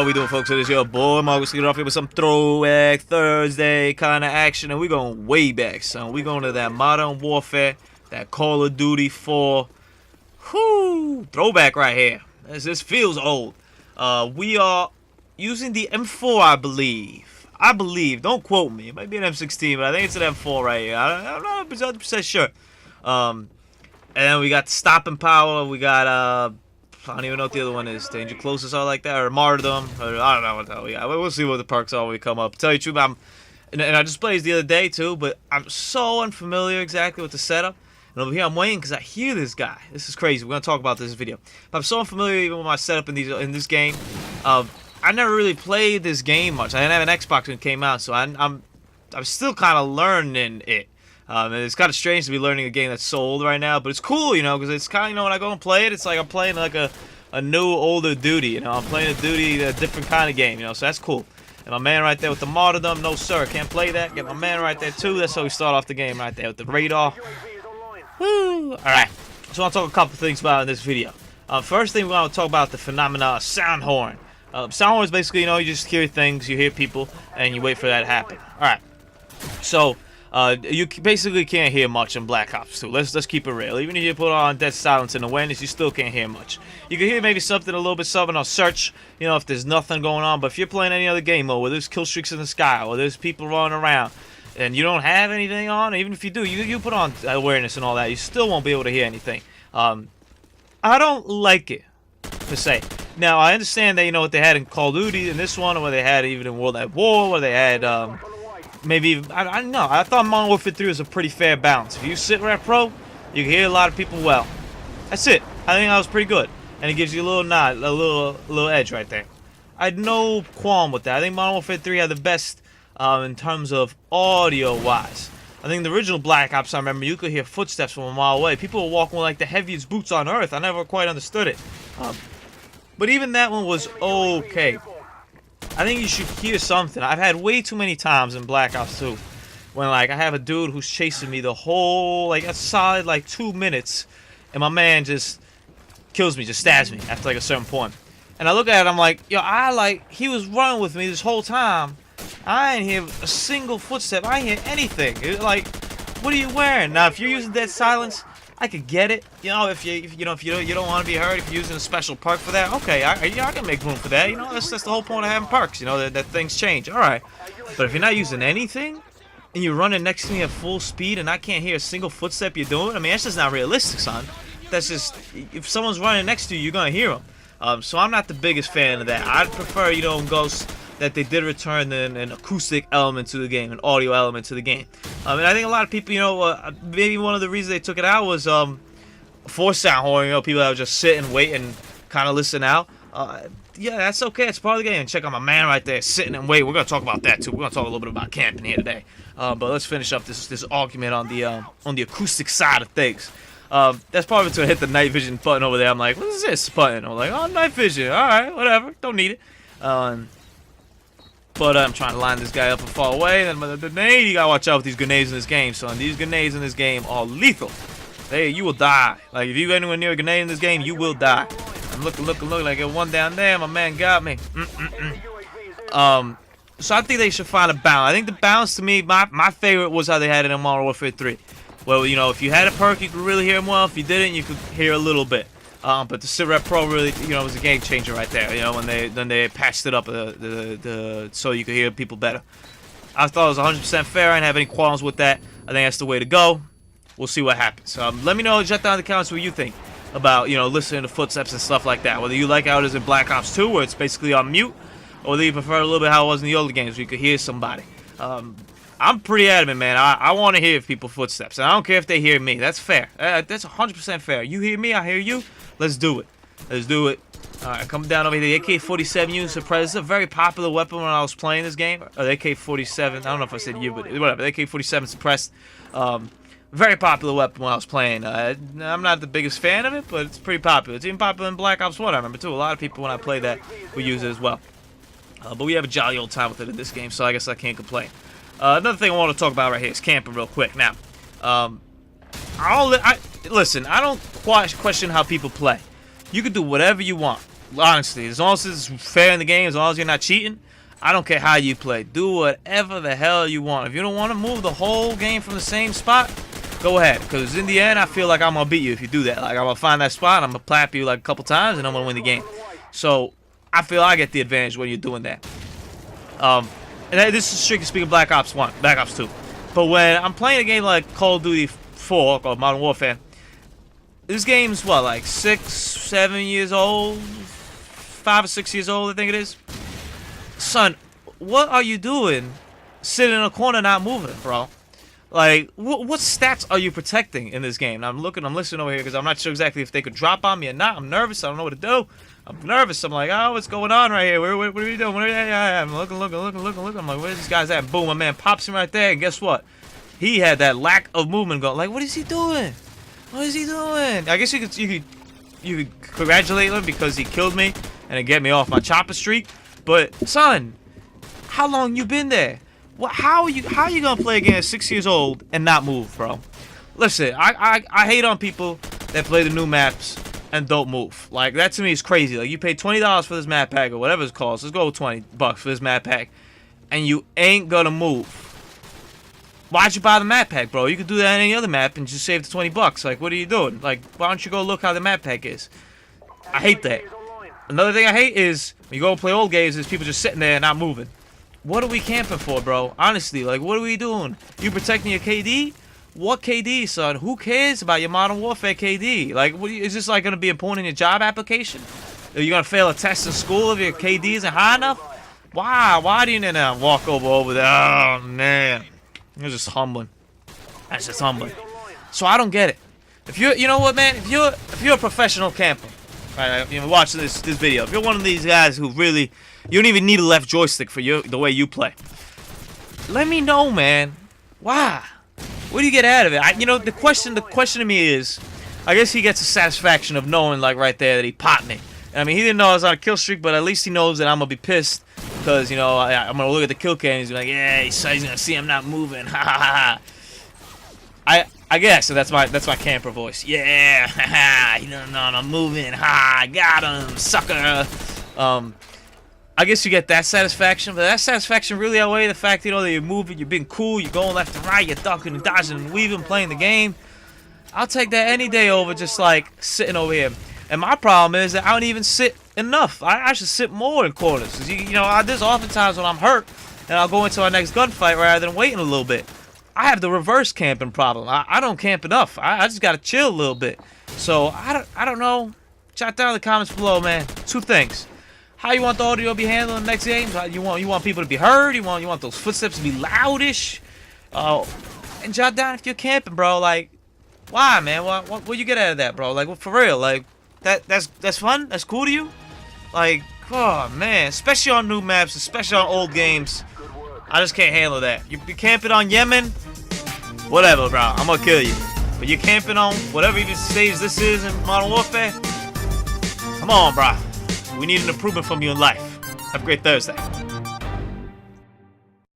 How we doing, folks? It is your boy Marcos getting off here with some Throwback Thursday kind of action, and we're going way back, son. We're going to that Modern Warfare, that Call of Duty 4. Whoo! Throwback right here. This feels old. We are using the M4, I believe. Don't quote me. It might be an M16, but I think it's an M4 right here. I'm not 100% sure. And then we got Stopping Power. We got I don't even know what the other one is. Danger Close or something like that, or Martyrdom, or I don't know what the hell we got. We'll see what the perks are when we come up. To tell you the truth, and I just played the other day too, but I'm so unfamiliar exactly with the setup. And over here I'm waiting because I hear this guy. This is crazy. We're gonna talk about this video. But I'm so unfamiliar even with my setup in this game. I never really played this game much. I didn't have an Xbox when it came out, so I'm still kind of learning it. And it's kind of strange to be learning a game that's so old right now, but it's cool, you know, because it's kind of, you know, when I go and play it, it's like I'm playing like a new, older duty, you know. I'm playing a different kind of game, you know, so that's cool. And my man right there with the Martyrdom, no sir, can't play that. Get my man right there too. That's how we start off the game right there with the radar. Woo! Alright, so I'll talk a couple things about in this video. First thing, we're going to talk about the phenomena of sound horn. Sound horn is basically, you know, you just hear things, you hear people, and you wait for that to happen. Alright, so you basically can't hear much in Black Ops 2. Let's keep it real. Even if you put on dead silence and awareness, you still can't hear much. You can hear maybe something a little bit something on search, you know, if there's nothing going on. But if you're playing any other game mode where there's kill streaks in the sky, or there's people running around, and you don't have anything on, even if you do, you put on awareness and all that, you still won't be able to hear anything. I don't like it, per se. Now, I understand that, you know, what they had in Call of Duty in this one, or what they had even in World at War, where they had, maybe, I don't know. I thought Modern Warfare 3 was a pretty fair balance. If you sit Rep Pro, you can hear a lot of people well. That's it. I think that was pretty good. And it gives you a little nod, a little edge right there. I had no qualm with that. I think Modern Warfare 3 had the best in terms of audio-wise. I think the original Black Ops, I remember, you could hear footsteps from a mile away. People were walking with like the heaviest boots on earth. I never quite understood it. But even that one was okay. I think you should hear something. I've had way too many times in Black Ops 2 when, like, I have a dude who's chasing me the whole, like, a solid, like, 2 minutes, and my man just kills me, just stabs me after, like, a certain point. And I look at it, I'm like, yo, he was running with me this whole time. I ain't hear a single footstep. I ain't hear anything. Like, what are you wearing? Now, if you're using dead silence, I could get it. You know, if you don't want to be heard, if you're using a special perk for that, okay, I can make room for that. You know, that's the whole point of having perks. You know, that things change. All right, but if you're not using anything and you're running next to me at full speed and I can't hear a single footstep you're doing, I mean, that's just not realistic, son. That's just, if someone's running next to you, you're gonna hear them. So I'm not the biggest fan of that. I'd prefer, you know, in Ghost, that they did return an acoustic element to the game, an audio element to the game. And I think a lot of people, you know, maybe one of the reasons they took it out was for sound horn. You know, people that would just sit and wait and kind of listen out. Yeah, that's okay. It's part of the game. Check out my man right there, sitting and wait. We're gonna talk about that too. We're gonna talk a little bit about camping here today. But let's finish up this argument on the acoustic side of things. That's probably to hit the night vision button over there. I'm like, what is this button? I'm like, oh, night vision. All right, whatever. Don't need it. But I'm trying to line this guy up from far away. And the grenade, you gotta watch out with these grenades in this game, son. These grenades in this game are lethal. You will die. Like, if you get anywhere near a grenade in this game, you will die. I'm looking like I got one down there. My man got me. So I think they should find a balance. I think the balance to me, my favorite was how they had it in Modern Warfare 3. Well, you know, if you had a perk, you could really hear him well. If you didn't, you could hear a little bit. But the Cigarette Pro really, you know, was a game changer right there. You know, when they patched it up so you could hear people better. I thought it was 100% fair. I didn't have any qualms with that. I think that's the way to go. We'll see what happens. Let me know, jot down in the comments what you think about, you know, listening to footsteps and stuff like that. Whether you like how it is in Black Ops 2, where it's basically on mute, or whether you prefer a little bit how it was in the older games, where you could hear somebody. I'm pretty adamant, man. I want to hear people's footsteps. And I don't care if they hear me. That's fair. That's 100% fair. You hear me, I hear you. Let's do it. Let's do it. Alright, coming down over here. The AK-47 unit suppressor. It's a very popular weapon when I was playing this game. The AK-47. I don't know if I said you, but whatever. The AK-47 suppressed. Very popular weapon when I was playing. I'm not the biggest fan of it, but it's pretty popular. It's even popular in Black Ops 1, I remember, too. A lot of people, when I play that, will use it as well. But we have a jolly old time with it in this game, so I guess I can't complain. Another thing I want to talk about right here is camping real quick. Now, listen, I don't question how people play. You can do whatever you want. honestly, as long as it's fair in the game, as long as you're not cheating, I don't care how you play. Do whatever the hell you want. If you don't want to move the whole game from the same spot, go ahead. Because in the end, I feel like I'm going to beat you if you do that. Like, I'm going to find that spot, I'm going to plap you like a couple times, and I'm going to win the game. So, I feel I get the advantage when you're doing that. And this is strictly speaking Black Ops 1, Black Ops 2. But when I'm playing a game like Call of Duty 4, or Modern Warfare, this game's, what, like 6, 7 years old? 5 or 6 years old, I think it is. Son, what are you doing sitting in a corner not moving, bro? Like, what stats are you protecting in this game? Now, I'm listening over here because I'm not sure exactly if they could drop on me or not. I'm nervous. I don't know what to do. I'm nervous. I'm like, oh, what's going on right here? What are we doing? I'm looking. I'm like, where's this guy's at? Boom, my man pops him right there. And guess what? He had that lack of movement going. Like, what is he doing? What is he doing? I guess you could congratulate him because he killed me and it get me off my chopper streak. But son, how long you been there? How are you gonna play a game at 6 years old and not move, bro? Listen, I hate on people that play the new maps and don't move. Like, that to me is crazy. Like, you pay $20 for this map pack or whatever it's called. Let's go with $20 for this map pack, and you ain't gonna move. Why'd you buy the map pack, bro? You could do that on any other map and just save the $20. Like, what are you doing? Like, why don't you go look how the map pack is? I hate that. Another thing I hate is when you go and play old games, is people just sitting there and not moving. What are we camping for, bro? Honestly, like, what are we doing? You protecting your KD? What KD, son? Who cares about your Modern Warfare KD? Like, is this like gonna be important in your job application? Are you gonna fail a test in school if your KD isn't high enough? Why do you now walk over there? Oh man, it's just humbling. That's just humbling. So I don't get it. If you're, you know what, man? If you're a professional camper, right? You're watching this video. If you're one of these guys who really, you don't even need a left joystick for the way you play. Let me know, man. Why? What do you get out of it? The question to me is, I guess he gets the satisfaction of knowing, like, right there that he popped me. I mean, he didn't know I was on a kill streak, but at least he knows that I'm gonna be pissed because, you know, I'm gonna look at the kill cam and he's like, yeah, he's gonna see I'm not moving. Ha ha ha. I guess so. That's my camper voice. Yeah, haha. You don't know I'm moving. Ha, I got him, sucker. I guess you get that satisfaction, but that satisfaction really outweighs the fact, you know, that you're moving, you're being cool, you're going left and right, you're ducking and dodging and weaving, playing the game. I'll take that any day over just like sitting over here. And my problem is that I don't even sit enough. I should sit more in corners. Cause you know, there's oftentimes when I'm hurt and I'll go into our next gunfight rather than waiting a little bit. I have the reverse camping problem. I don't camp enough. I just gotta chill a little bit. So I don't know. Chat down in the comments below, man. 2 things. How you want the audio to be handled in the next game? You want people to be heard? You want those footsteps to be loudish? And jot down if you're camping, bro. Like, why, man? What you get out of that, bro? Like, for real? Like, that's fun? That's cool to you? Like, oh man, especially on new maps, especially on old games. I just can't handle that. You camping on Yemen? Whatever, bro. I'm gonna kill you. But you're camping on whatever even stage this is in Modern Warfare? Come on, bro. We need an improvement from you in life. Have a great Thursday.